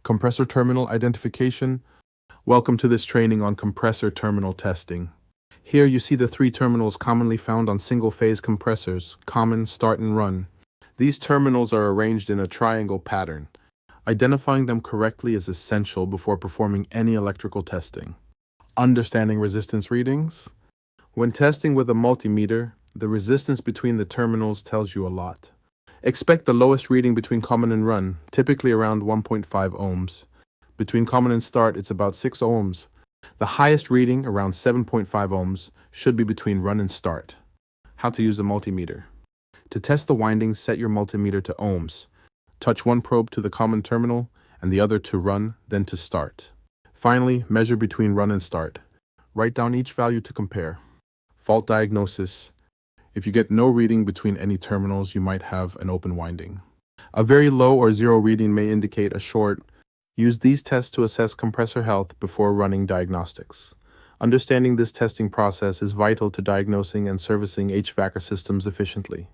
Compressor terminal identification. Welcome to this training on compressor terminal testing. Here you see the three terminals commonly found on single-phase compressors: common, start, and run. These terminals are arranged in a triangle pattern. Identifying them correctly is essential before performing any electrical testing. Understanding resistance readings. When testing with a multimeter, the resistance between the terminals tells you a lot. Expect the lowest reading between common and run, typically around 1.5 ohms. Between common and start, it's about 6 ohms. The highest reading, around 7.5 ohms, should be between run and start. How to use a multimeter. To test the windings, set your multimeter to ohms. Touch one probe to the common terminal and the other to run, then to start. Finally, measure between run and start. Write down each value to compare. Fault diagnosis. If you get no reading between any terminals, you might have an open winding. A very low or zero reading may indicate a short. Use these tests to assess compressor health before running diagnostics. Understanding this testing process is vital to diagnosing and servicing HVACR systems efficiently.